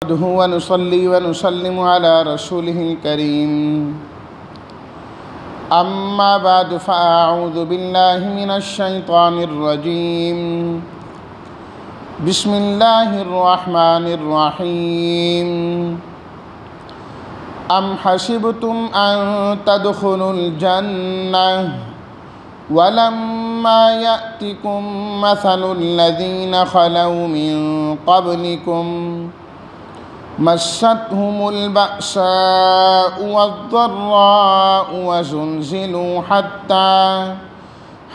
نحمده ونصلي ونسلم على رسوله الكريم أما بعد فأعوذ بالله من الشيطان الرجيم بسم الله الرحمن الرحيم أم حسبتم أن تدخلوا الجنة ولما يأتكم مثل الذين خلوا من قبلكم مستهم البأساء والضراء وزلزلوا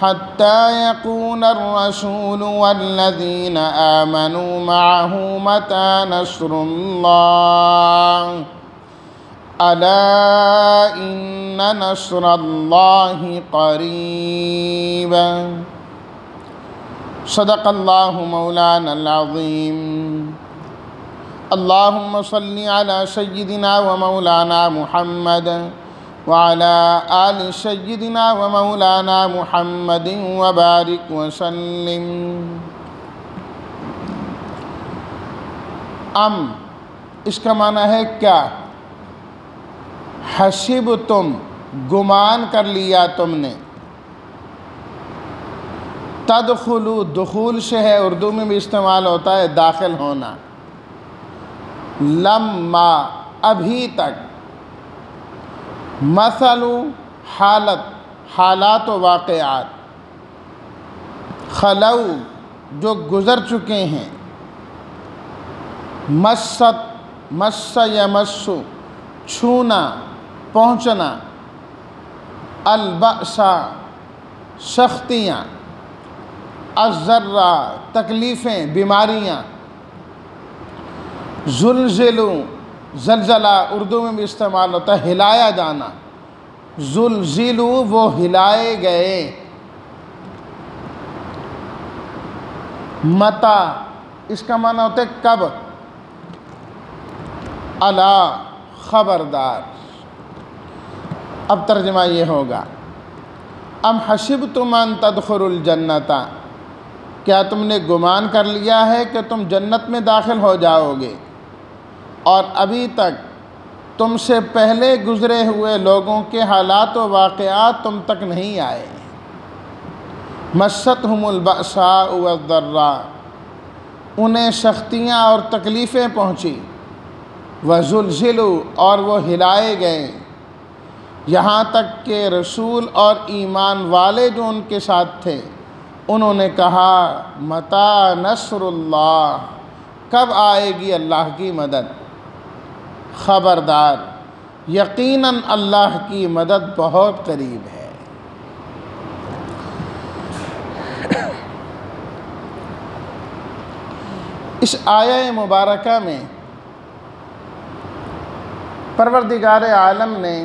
حتى يقول الرسول والذين آمنوا معه متى نصر الله ألا إن نصر الله قريب صدق الله مولانا العظيم اللهم صل على سيدنا ومولانا محمد وعلى آل سيدنا ومولانا محمد وبارك وسلم اس کا معنی ہے کیا؟ حسبتم گمان کر لیا تم نے، تدخلو دخول سے ہے، اردو میں بھی استعمال ہوتا ہے داخل ہونا، لما ابھی تک، مثل حالات و واقعات، خلو جو گزر چکے ہیں، مس یمس چھونا پہنچنا، البأسا سختیاں، الضرا تکلیفیں بیماریاں، زلزلو زلزلہ اردو میں بھی استعمال ہوتا ہے ہلایا جانا، زلزلو وہ ہلائے گئے، متا اس کا معنی ہوتا ہے کب، الا خبردار۔ اب ترجمہ یہ ہوگا، ام حسبتم ان تدخلوا الجنۃ، کیا تم نے گمان کر لیا ہے کہ تم جنت میں داخل ہو جاؤ گے اور ابھی تک تم سے پہلے گزرے ہوئے لوگوں کے حالات و واقعات تم تک نہیں آئے، مستہم البأساء والضراء انہیں سختیاں اور تکلیفیں پہنچی، وزلزلوا اور وہ ہلائے گئے، یہاں تک کہ رسول اور ایمان والے جو ان کے ساتھ تھے انہوں نے کہا متی نصر اللہ، کب آئے گی اللہ کی مدد، خبردار یقیناً اللہ کی مدد بہت قریب ہے۔ اس آیہ مبارکہ میں پروردگار عالم نے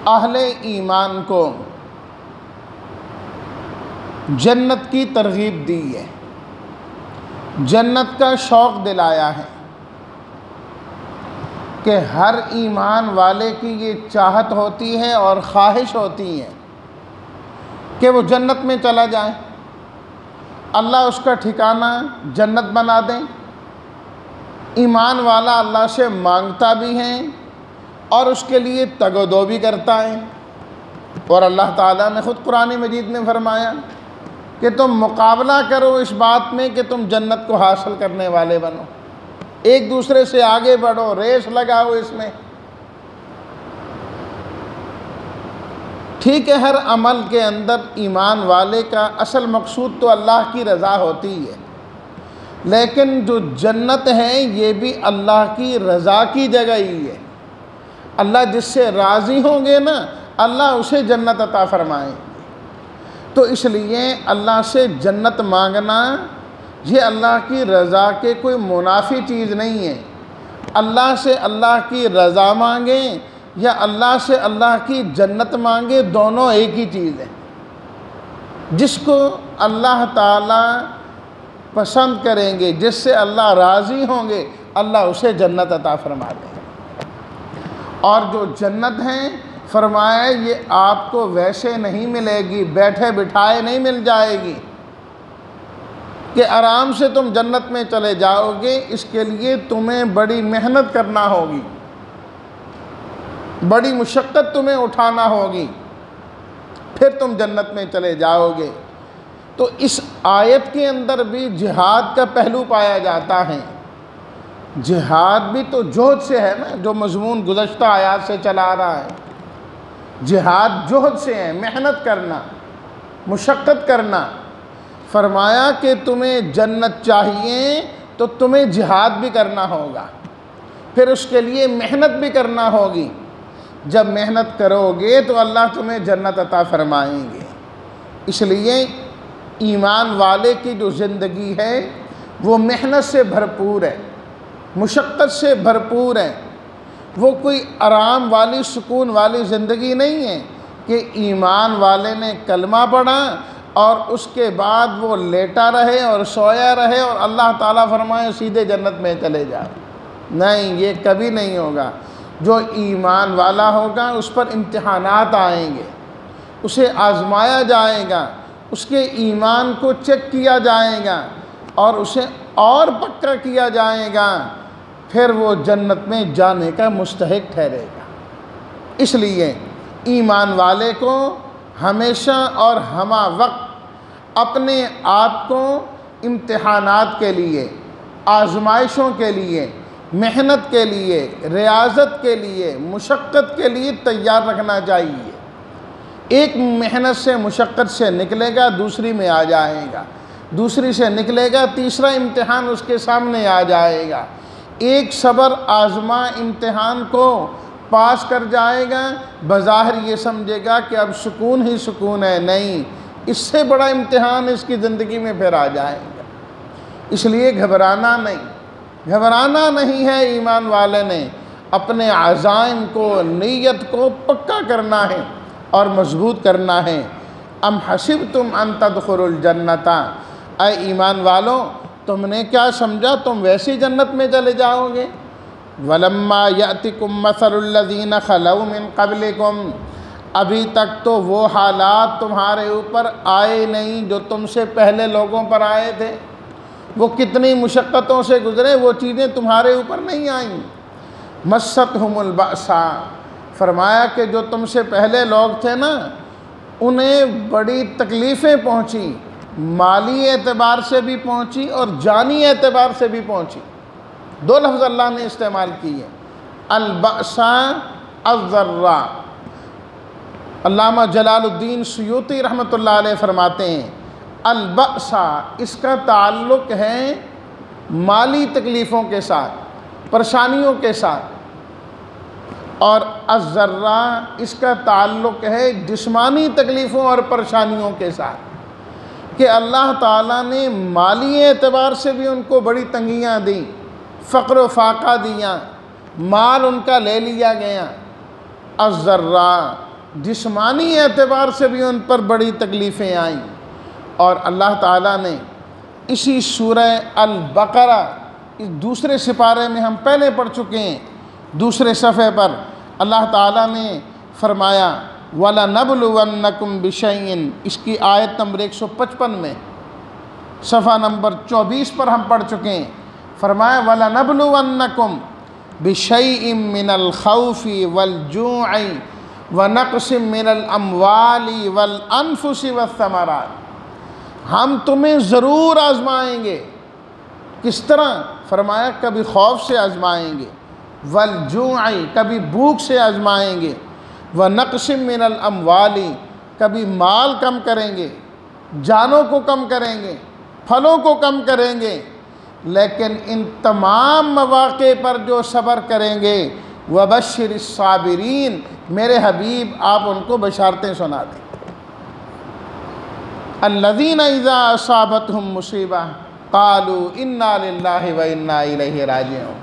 اہل ایمان کو جنت کی ترغیب دی ہے، جنت کا شوق دلایا ہے کہ ہر ایمان والے کی یہ چاہت ہوتی ہے اور خواہش ہوتی ہے کہ وہ جنت میں چلا جائے، اللہ اس کا ٹھکانہ جنت بنا دیں۔ ایمان والا اللہ سے مانگتا بھی ہے اور اس کے لیے تگ و دو بھی کرتا ہے، اور اللہ تعالیٰ نے خود قرآن مجید میں فرمایا کہ تم مقابلہ کرو اس بات میں کہ تم جنت کو حاصل کرنے والے بنو، ایک دوسرے سے آگے بڑھو، ریس لگاؤ اس میں۔ ٹھیک ہے، ہر عمل کے اندر ایمان والے کا اصل مقصود تو اللہ کی رضا ہوتی ہے، لیکن جو جنت ہے یہ بھی اللہ کی رضا کی جگہ ہی ہے۔ اللہ جس سے راضی ہوں گے نا اللہ اسے جنت عطا فرمائے، تو اس لیے اللہ سے جنت مانگنا یہ اللہ کی رضا کے کوئی منافی چیز نہیں ہے۔ اللہ سے اللہ کی رضا مانگیں یا اللہ سے اللہ کی جنت مانگیں، دونوں ایک ہی چیز ہے۔ جس کو اللہ تعالیٰ پسند کریں گے، جس سے اللہ راضی ہوں گے، اللہ اسے جنت عطا فرما دیں گے۔ اور جو جنت ہیں فرمایا یہ آپ کو ویسے نہیں ملے گی، بیٹھے بٹھائے نہیں مل جائے گی، کہ آرام سے تم جنت میں چلے جاؤ گے، اس کے لیے تمہیں بڑی محنت کرنا ہوگی، بڑی مشقت تمہیں اٹھانا ہوگی، پھر تم جنت میں چلے جاؤ گے۔ تو اس آیت کے اندر بھی جہاد کا پہلو پایا جاتا ہے۔ جہاد بھی تو جہد سے ہے نا، جو مضمون گزشتہ آیات سے چلا آ رہا ہے۔ جہاد جہد سے ہے، محنت کرنا، مشقت کرنا۔ فرمایا کہ تمہیں جنت چاہیے تو تمہیں جہاد بھی کرنا ہوگا، پھر اس کے لیے محنت بھی کرنا ہوگی۔ جب محنت کرو گے تو اللہ تمہیں جنت عطا فرمائیں گے۔ اس لیے ایمان والے کی جو زندگی ہے وہ محنت سے بھرپور ہے، مشقت سے بھرپور ہے۔ وہ کوئی آرام والی، سکون والی زندگی نہیں ہے کہ ایمان والے نے کلمہ پڑھا اور اس کے بعد وہ لیٹا رہے اور سویا رہے اور اللہ تعالیٰ فرمائے سیدھے جنت میں چلے جائے۔ نہیں، یہ کبھی نہیں ہوگا۔ جو ایمان والا ہوگا اس پر امتحانات آئیں گے، اسے آزمایا جائے گا، اس کے ایمان کو چیک کیا جائے گا اور اسے اور پکا کیا جائے گا، پھر وہ جنت میں جانے کا مستحق ٹھہرے گا۔ اس لیے ایمان والے کو ہمیشہ اور ہمہ وقت اپنے آپ کو امتحانات کے لیے، آزمائشوں کے لیے، محنت کے لیے، ریاضت کے لیے، مشقت کے لیے تیار رکھنا چاہیے۔ ایک محنت سے، مشقت سے نکلے گا، دوسری میں آ جائے گا، دوسری سے نکلے گا، تیسرا امتحان اس کے سامنے آ جائے گا۔ ایک صبر آزما امتحان کو پاس کر جائے گا، بظاہر یہ سمجھے گا کہ اب سکون ہی سکون ہے، نہیں، اس سے بڑا امتحان اس کی زندگی میں پھر آ جائے گا۔ اس لیے گھبرانا نہیں ہے۔ ایمان والے نے اپنے عزائم کو، نیت کو پکا کرنا ہے اور مضبوط کرنا ہے۔ ام حسبتم ان تدخلوا الجنۃ، اے ایمان والو تم نے کیا سمجھا تم ویسی جنت میں چلے جاؤ گے؟ وَلَمَّا يَأْتِكُمْ مَثَلُ الَّذِينَ خَلَوْا مِن قَبْلِكُمْ، ابھی تک تو وہ حالات تمہارے اوپر آئے نہیں جو تم سے پہلے لوگوں پر آئے تھے۔ وہ کتنی مشقتوں سے گزرے، وہ چیزیں تمہارے اوپر نہیں آئیں۔ مَسَّتْهُمُ الْبَأْسَاءُ، فرمایا کہ جو تم سے پہلے لوگ تھے نا، انہیں بڑی تکلیفیں پہنچیں، مالی اعتبار سے بھی پہنچی اور جانی اعتبار سے بھی پہنچی۔ دو لفظ اللہ نے استعمال کیے، البأساء، الضراء۔ علامہ جلال الدین سیوطی رحمۃ اللہ علیہ فرماتے ہیں البأساء اس کا تعلق ہے مالی تکلیفوں کے ساتھ، پریشانیوں کے ساتھ، اور الضراء اس کا تعلق ہے جسمانی تکلیفوں اور پریشانیوں کے ساتھ، کہ اللہ تعالیٰ نے مالی اعتبار سے بھی ان کو بڑی تنگیاں دیں، فقر و فاقہ دیا، مال ان کا لے لیا گیا۔ الضراء جسمانی اعتبار سے بھی ان پر بڑی تکلیفیں آئیں، اور اللہ تعالیٰ نے اسی سورہ البقرہ اس دوسرے سپارے میں ہم پہلے پڑھ چکے ہیں، دوسرے صفحے پر اللہ تعالیٰ نے فرمایا وَلَنَبْلُوَنَّكُمْ بِشَيْءٍ، اس کی آیت نمبر 155 میں، صفحہ نمبر 24 پر ہم پڑھ چکے ہیں۔ فرمایا وَلَنَبْلُوَنَّكُمْ بِشَيْءٍ مِّنَ الْخَوْفِ وَالْجُوعِ وَنَقْصٍ مِّنَ الْأَمْوَالِ وَالْأَنفُسِ وَالثَّمَرَاتِ، ہم تمہیں ضرور آزمائیں گے۔ کس طرح؟ فرمایا کبھی خوف سے آزمائیں گے، وَالْجُوعِ کبھی بھوک سے آزمائیں گے، وَنَقْصٍ مِّنَ الْأَمْوَالِ کبھی مال کم کریں گے، جانوں کو کم کریں گے، پھلوں کو کم کریں گے، لیکن ان تمام مواقع پر جو صبر کریں گے وَبَشِّرِ الصَّابِرِينَ، میرے حبیب آپ ان کو بشارتیں سنا دیں۔ الَّذِينَ إِذَا أَصَابَتْهُمْ مُصِيبَةٌ قَالُوا إِنَّا لِلَّهِ وَإِنَّا إِلَيْهِ رَاجِعُونَ،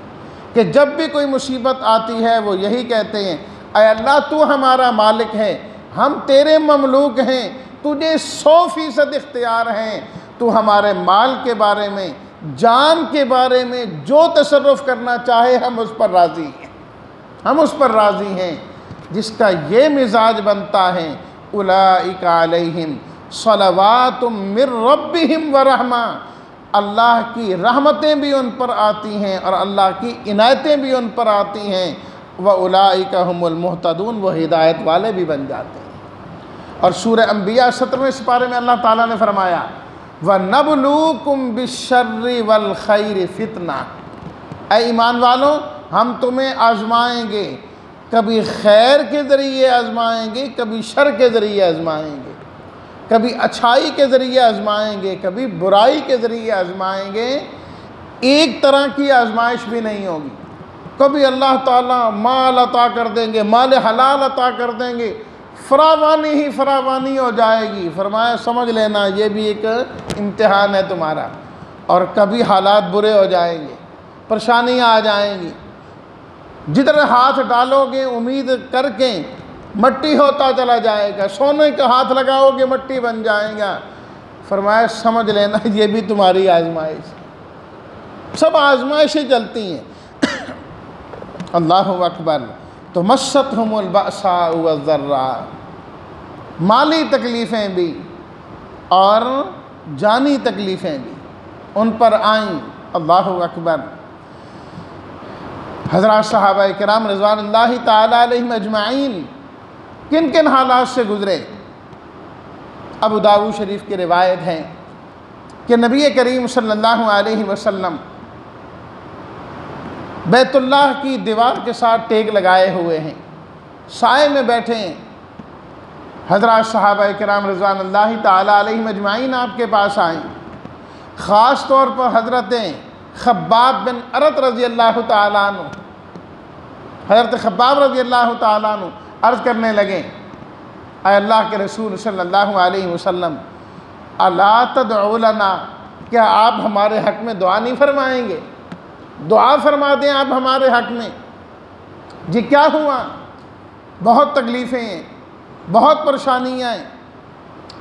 کہ جب بھی کوئی مصیبت آتی ہے وہ یہی کہتے ہیں اے اللہ تو ہمارا مالک ہے، ہم تیرے مملوک ہیں، تجھے 100% اختیار ہیں، تو ہمارے مال کے بارے میں، جان کے بارے میں جو تصرف کرنا چاہے ہم اس پر راضی ہیں، ہم اس پر راضی ہیں۔ جس کا یہ مزاج بنتا ہے اولئک علیہم صلوات من ربہم ورحمہ، اللہ کی رحمتیں بھی ان پر آتی ہیں اور اللہ کی عنایتیں بھی ان پر آتی ہیں، وَأُولَٰئِكَ هُمُ الْمُهْتَدُونَ، وہ ہدایت والے بھی بن جاتے ہیں۔ اور سورہ انبیاء 17ویں سپارے میں اللہ تعالیٰ نے فرمایا وَنَبْلُوكُمْ بِالشَّرِّ وَالْخَيْرِ فِتْنَةً، اے ایمان والوں ہم تمہیں آزمائیں گے، کبھی خیر کے ذریعے آزمائیں گے، کبھی شر کے ذریعے آزمائیں گے، کبھی اچھائی کے ذریعے آزمائیں گے، کبھی برائی کے ذریعے آزمائیں گے۔ ایک طرح کی آزمائش بھی نہیں ہوگی۔ کبھی اللہ تعالیٰ مال عطا کر دیں گے، مال حلال عطا کر دیں گے، فراوانی ہی فراوانی ہو جائے گی، فرمایا سمجھ لینا یہ بھی ایک امتحان ہے تمہارا۔ اور کبھی حالات برے ہو جائیں گے، پریشانیاں آ جائیں گی، جدھر ہاتھ ڈالو گے امید کر کے مٹی ہوتا چلا جائے گا، سونے کا ہاتھ لگاؤ گے مٹی بن جائے گا، فرمایا سمجھ لینا یہ بھی تمہاری آزمائش ہے۔ سب آزمائشیں چلتی ہیں۔ اللہ اکبر۔ تو مستہم البأساء والضراء، مالی تکلیفیں بھی اور جانی تکلیفیں بھی ان پر آئیں۔ اللہ اکبر۔ حضرات صحابہ کرام رضوان اللہ تعالیٰ علیہم اجمعین کن کن حالات سے گزرے؟ ابو داؤد شریف کی روایت ہے کہ نبی کریم صلی اللہ علیہ وسلم بیت اللہ کی دیوار کے ساتھ ٹیک لگائے ہوئے ہیں، سائے میں بیٹھے ہیں۔ حضرات صحابہ کرام رضوان اللہ تعالیٰ علیہم اجمعین آپ کے پاس آئیں، خاص طور پر حضرت خباب بن ارت رضی اللہ تعالیٰ عنہ، حضرت خباب رضی اللہ تعالیٰ عنہ عرض کرنے لگے اے اللہ کے رسول صلی اللہ علیہ وسلم الا تدعو لنا، کیا آپ ہمارے حق میں دعا نہیں فرمائیں گے؟ دعا فرما دیں آپ ہمارے حق میں۔ جی کیا ہوا؟ بہت تکلیفیں ہیں، بہت پریشانیاں ہیں۔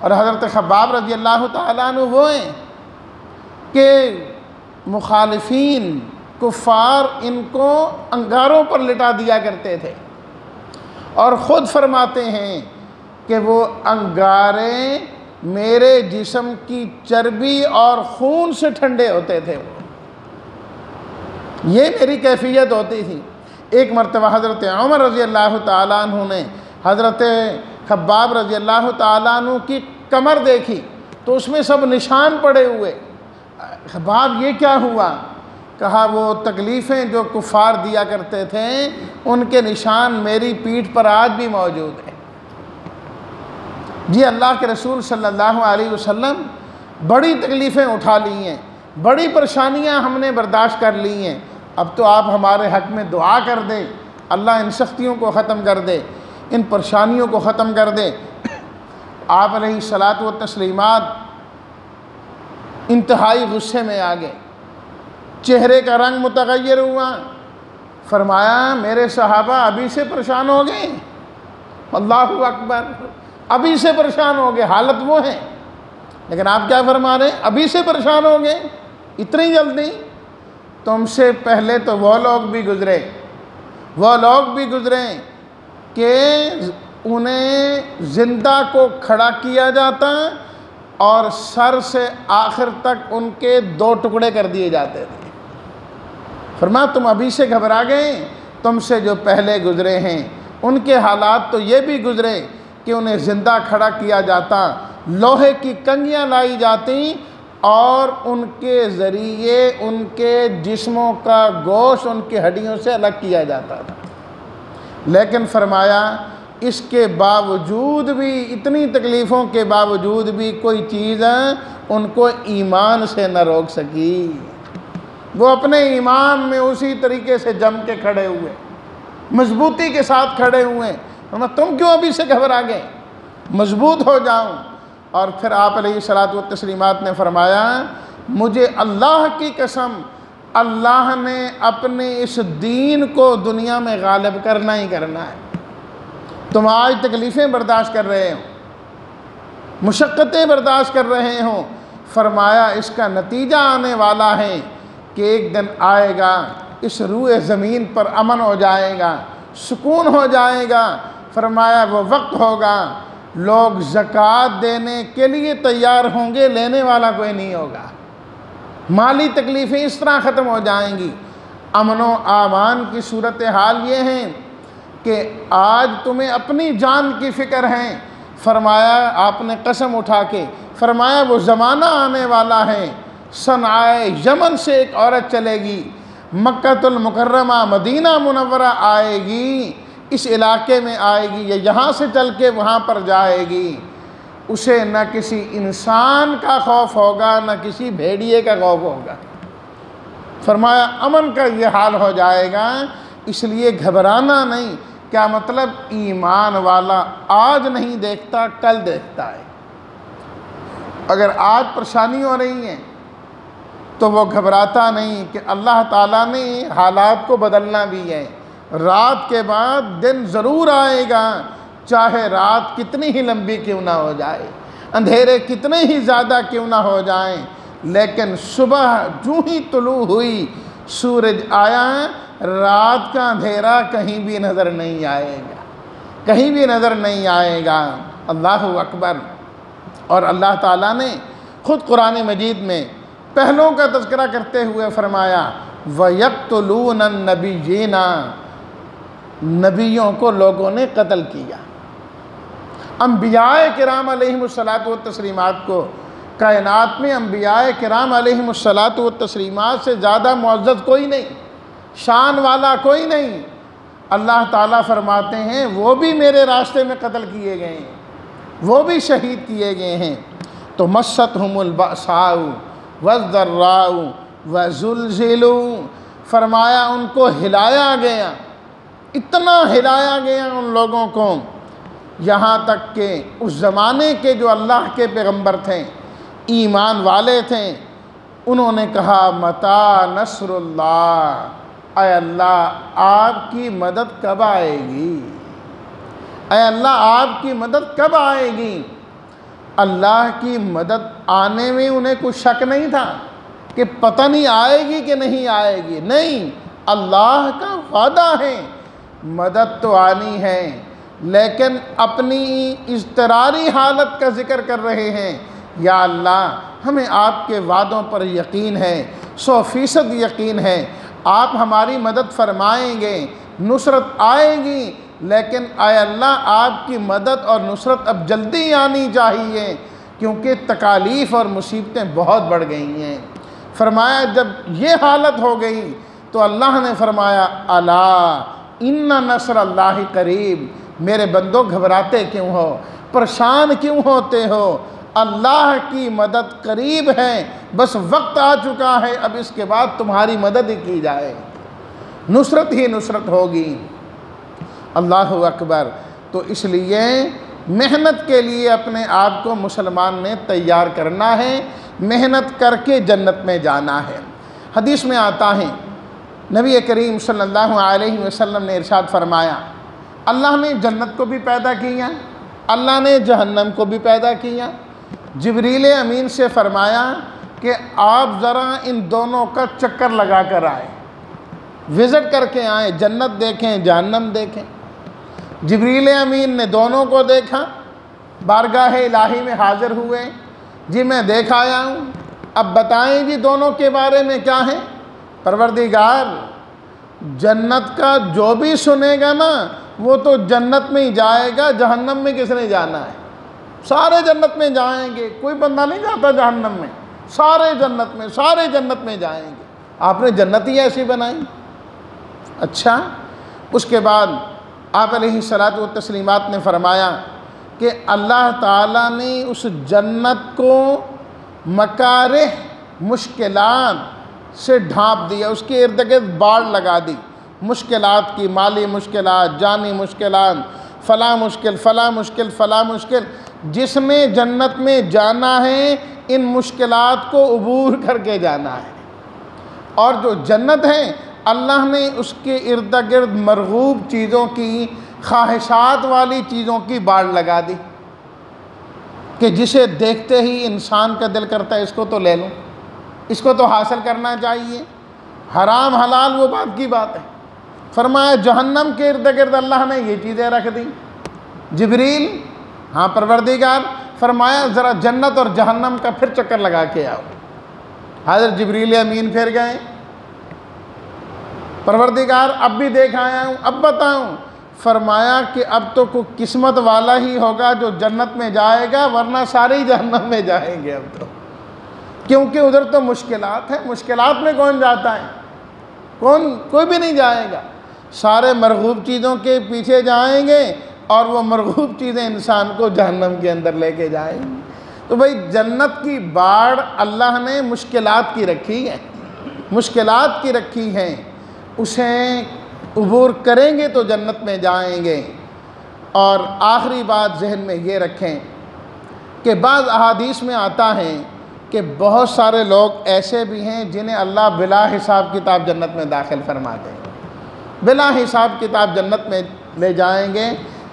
اور حضرت خباب رضی اللہ تعالیٰ عنہ وہ ہیں کہ مخالفین کفار ان کو انگاروں پر لٹا دیا کرتے تھے، اور خود فرماتے ہیں کہ وہ انگارے میرے جسم کی چربی اور خون سے ٹھنڈے ہوتے تھے، یہ میری کیفیت ہوتی تھی۔ ایک مرتبہ حضرت عمر رضی اللہ تعالیٰ عنہ نے حضرت خباب رضی اللہ تعالیٰ عنہ کی کمر دیکھی تو اس میں سب نشان پڑے ہوئے۔ خباب یہ کیا ہوا؟ کہا وہ تکلیفیں جو کفار دیا کرتے تھے ان کے نشان میری پیٹھ پر آج بھی موجود ہیں۔ جی اللہ کے رسول صلی اللہ علیہ وسلم بڑی تکلیفیں اٹھا لی ہیں، بڑی پریشانیاں ہم نے برداشت کر لی ہیں، اب تو آپ ہمارے حق میں دعا کر دیں، اللہ ان سختیوں کو ختم کر دے، ان پریشانیوں کو ختم کر دے۔ آپ علیہ الصلاۃ والتسلیمات انتہائی غصے میں آ گئے، چہرے کا رنگ متغیر ہوا، فرمایا میرے صحابہ ابھی سے پریشان ہو گئے؟ اللہ اکبر، ابھی سے پریشان ہو گئے، حالت وہ ہے، لیکن آپ کیا فرما رہے ہیں؟ ابھی سے پریشان ہو گئے اتنی جلدی؟ تم سے پہلے تو وہ لوگ بھی گزرے کہ انہیں زندہ کو کھڑا کیا جاتا اور سر سے آخر تک ان کے 2 ٹکڑے کر دیے جاتے تھے۔ فرمایا تم ابھی سے گھبرا گئے، تم سے جو پہلے گزرے ہیں ان کے حالات تو یہ بھی گزرے کہ انہیں زندہ کھڑا کیا جاتا، لوہے کی کنگیاں لائی جاتی اور ان کے ذریعے ان کے جسموں کا گوشت ان کی ہڈیوں سے الگ کیا جاتا تھا۔ لیکن فرمایا اس کے باوجود بھی، اتنی تکلیفوں کے باوجود بھی کوئی چیز ان کو ایمان سے نہ روک سکی۔ وہ اپنے ایمان میں اسی طریقے سے جم کے کھڑے ہوئے، مضبوطی کے ساتھ کھڑے ہوئے۔ تم کیوں ابھی سے گھبرا گئے؟ مضبوط ہو جاؤں۔ اور پھر آپ علیہ الصلاۃ والتسلیمات نے فرمایا مجھے اللہ کی قسم، اللہ نے اپنے اس دین کو دنیا میں غالب کرنا ہی کرنا ہے۔ تم آج تکلیفیں برداشت کر رہے ہو، مشقتیں برداشت کر رہے ہو، فرمایا اس کا نتیجہ آنے والا ہے کہ ایک دن آئے گا اس روئے زمین پر امن ہو جائے گا، سکون ہو جائے گا۔ فرمایا وہ وقت ہوگا لوگ زکوٰۃ دینے کے لیے تیار ہوں گے، لینے والا کوئی نہیں ہوگا۔ مالی تکلیفیں اس طرح ختم ہو جائیں گی۔ امن و امان کی صورتحال یہ ہیں کہ آج تمہیں اپنی جان کی فکر ہے۔ فرمایا، آپ نے قسم اٹھا کے فرمایا وہ زمانہ آنے والا ہے، صنعائے یمن سے ایک عورت چلے گی، مکہ المکرمہ مدینہ منورہ آئے گی، اس علاقے میں آئے گی، یا یہاں سے چل کے وہاں پر جائے گی، اسے نہ کسی انسان کا خوف ہوگا نہ کسی بھیڑیے کا خوف ہوگا۔ فرمایا امن کا یہ حال ہو جائے گا، اس لیے گھبرانا نہیں۔ کیا مطلب؟ ایمان والا آج نہیں دیکھتا، کل دیکھتا ہے۔ اگر آج پریشانی ہو رہی ہے تو وہ گھبراتا نہیں کہ اللہ تعالیٰ نے حالات کو بدلنا بھی ہے۔ رات کے بعد دن ضرور آئے گا، چاہے رات کتنی ہی لمبی کیوں نہ ہو جائے، اندھیرے کتنے ہی زیادہ کیوں نہ ہو جائیں، لیکن صبح جو ہی طلوع ہوئی، سورج آیا، رات کا اندھیرا کہیں بھی نظر نہیں آئے گا، کہیں بھی نظر نہیں آئے گا۔ اللہ اکبر۔ اور اللہ تعالیٰ نے خود قرآن مجید میں پہلوں کا تذکرہ کرتے ہوئے فرمایا وَيَقْتُلُونَ النَّبِيِّينَ، نبیوں کو لوگوں نے قتل کیا۔ انبیاء کرام علیہم الصلاۃ والتسلیمات کو کائنات میں انبیاء کرام علیہم الصلاۃ والتسلیمات سے زیادہ معزز کوئی نہیں، شان والا کوئی نہیں۔ اللہ تعالیٰ فرماتے ہیں وہ بھی میرے راستے میں قتل کیے گئے ہیں، وہ بھی شہید کیے گئے ہیں۔ تو مستہم البأساء والضراء وزلزلوا، فرمایا ان کو ہلایا گیا، اتنا ہلایا گیا ان لوگوں کو، یہاں تک کہ اس زمانے کے جو اللہ کے پیغمبر تھے، ایمان والے تھے، انہوں نے کہا متی نصر اللہ، اے اللہ آپ کی مدد کب آئے گی، اے اللہ آپ کی مدد کب آئے گی۔ اللہ کی مدد آنے میں انہیں کوئی شک نہیں تھا کہ پتہ نہیں آئے گی کہ نہیں آئے گی، نہیں، اللہ کا وعدہ ہے مدد تو آنی ہے، لیکن اپنی اضطراری حالت کا ذکر کر رہے ہیں۔ یا اللہ ہمیں آپ کے وعدوں پر یقین ہے، 100% یقین ہے، آپ ہماری مدد فرمائیں گے، نصرت آئے گی، لیکن اے اللہ آپ کی مدد اور نصرت اب جلدی آنی چاہیے، کیونکہ تکالیف اور مصیبتیں بہت بڑھ گئی ہیں۔ فرمایا جب یہ حالت ہو گئی تو اللہ نے فرمایا الا ان نصر اللہ قریب، میرے بندو گھبراتے کیوں ہو، پریشان کیوں ہوتے ہو، اللہ کی مدد قریب ہے، بس وقت آ چکا ہے، اب اس کے بعد تمہاری مدد ہی کی جائے، نصرت ہی نصرت ہوگی۔ اللہ اکبر۔ تو اس لیے محنت کے لیے اپنے آپ کو مسلمان نے تیار کرنا ہے، محنت کر کے جنت میں جانا ہے۔ حدیث میں آتا ہے نبی کریم صلی اللہ علیہ وسلم نے ارشاد فرمایا اللہ نے جنت کو بھی پیدا کیا، اللہ نے جہنم کو بھی پیدا کیا۔ جبریل امین سے فرمایا کہ آپ ذرا ان دونوں کا چکر لگا کر آئیں، وزٹ کر کے آئیں، جنت دیکھیں جہنم دیکھیں۔ جبریل امین نے دونوں کو دیکھا، بارگاہ الہی میں حاضر ہوئے، جی میں دیکھ آیا ہوں، اب بتائیں جی دونوں کے بارے میں کیا ہے۔ پروردگار جنت کا جو بھی سنے گا نا وہ تو جنت میں ہی جائے گا، جہنم میں کس نے جانا ہے؟ سارے جنت میں جائیں گے، کوئی بندہ نہیں جاتا جہنم میں، سارے جنت میں جائیں گے۔ آپ نے جنت ہی ایسی بنائی۔ اچھا، اس کے بعد آپ علیہ الصلاۃ والتسلیمات نے فرمایا کہ اللہ تعالیٰ نے اس جنت کو مکارہ مشکلات سے ڈھانپ دیا، اس کے ارد گرد باڑ لگا دی، مشکلات کی، مالی مشکلات، جانی مشکلات، فلاں مشکل فلاں مشکل فلاں مشکل، جس نے جنت میں جانا ہے ان مشکلات کو عبور کر کے جانا ہے۔ اور جو جنت ہے اللہ نے اس کے ارد گرد مرغوب چیزوں کی، خواہشات والی چیزوں کی باڑ لگا دی کہ جسے دیکھتے ہی انسان کا دل کرتا ہے اس کو تو لے لوں، اس کو تو حاصل کرنا چاہیے، حرام حلال وہ بات کی بات ہے۔ فرمایا جہنم کے ارد گرد اللہ نے یہ چیزیں رکھ دی۔ جبریل، ہاں پروردگار، فرمایا ذرا جنت اور جہنم کا پھر چکر لگا کے آؤ۔ حضرت جبریل امین پھر گئے، پروردگار اب بھی دیکھ آیا ہوں، اب بتاؤں؟ فرمایا کہ اب تو کوئی قسمت والا ہی ہوگا جو جنت میں جائے گا، ورنہ سارے ہی جہنم میں جائیں گے اب تو، کیونکہ ادھر تو مشکلات ہیں، مشکلات میں کون جاتا ہے؟ کوئی بھی نہیں جائے گا، سارے مرغوب چیزوں کے پیچھے جائیں گے اور وہ مرغوب چیزیں انسان کو جہنم کے اندر لے کے جائیں گی۔ تو بھئی جنت کی باڑ اللہ نے مشکلات کی رکھی ہے، مشکلات کی رکھی ہیں، اسے عبور کریں گے تو جنت میں جائیں گے۔ اور آخری بات ذہن میں یہ رکھیں کہ بعض احادیث میں آتا ہے کہ بہت سارے لوگ ایسے بھی ہیں جنہیں اللہ بلا حساب کتاب جنت میں داخل فرما دیں گے، بلا حساب کتاب جنت میں لے جائیں گے،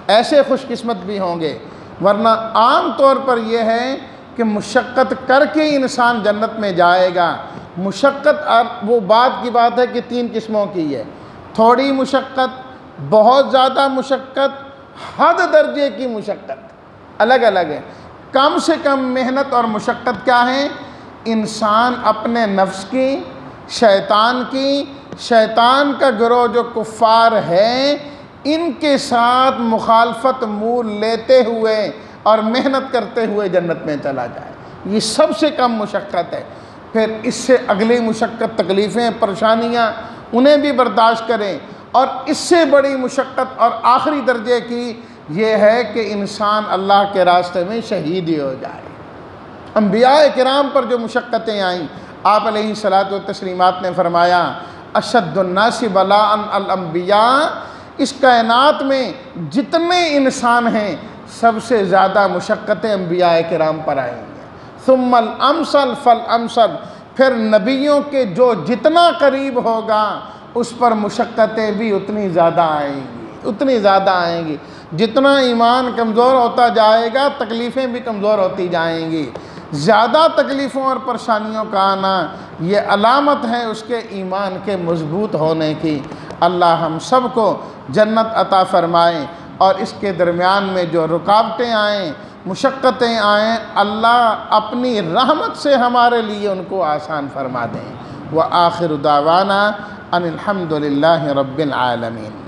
ایسے خوش قسمت بھی ہوں گے۔ ورنہ عام طور پر یہ ہے کہ مشقت کر کے انسان جنت میں جائے گا۔ مشقت وہ بات کی بات ہے کہ 3 قسموں کی ہے، تھوڑی مشقت، بہت زیادہ مشقت، حد درجے کی مشقت، الگ الگ ہے۔ کم سے کم محنت اور مشقت کیا ہے؟ انسان اپنے نفس کی، شیطان کا گروہ جو کفار ہے، ان کے ساتھ مخالفت مول لیتے ہوئے اور محنت کرتے ہوئے جنت میں چلا جائے، یہ سب سے کم مشقت ہے۔ پھر اس سے اگلی مشقت، تکلیفیں، پریشانیاں، انہیں بھی برداشت کریں، اور اس سے بڑی مشقت اور آخری درجے کی یہ ہے کہ انسان اللہ کے راستے میں شہید ہی ہو جائے۔ انبیاء کرام پر جو مشقتیں آئیں، آپ علیہ الصلاۃ والتسلیمات نے فرمایا اشد الناس بلاء الانبیاء، اس کائنات میں جتنے انسان ہیں سب سے زیادہ مشقتیں انبیاء کرام پر آئیں گے۔ ثم الامثل فالامثل، پھر نبیوں کے جو جتنا قریب ہوگا اس پر مشقتیں بھی اتنی زیادہ آئیں گی، جتنا ایمان کمزور ہوتا جائے گا تکلیفیں بھی کمزور ہوتی جائیں گی۔ زیادہ تکلیفوں اور پریشانیوں کا آنا یہ علامت ہے اس کے ایمان کے مضبوط ہونے کی۔ اللہ ہم سب کو جنت عطا فرمائیں، اور اس کے درمیان میں جو رکاوٹیں آئیں، مشقتیں آئیں، اللہ اپنی رحمت سے ہمارے لیے ان کو آسان فرما دیں۔ وآخر دعوانا ان الحمد للہ رب العالمین۔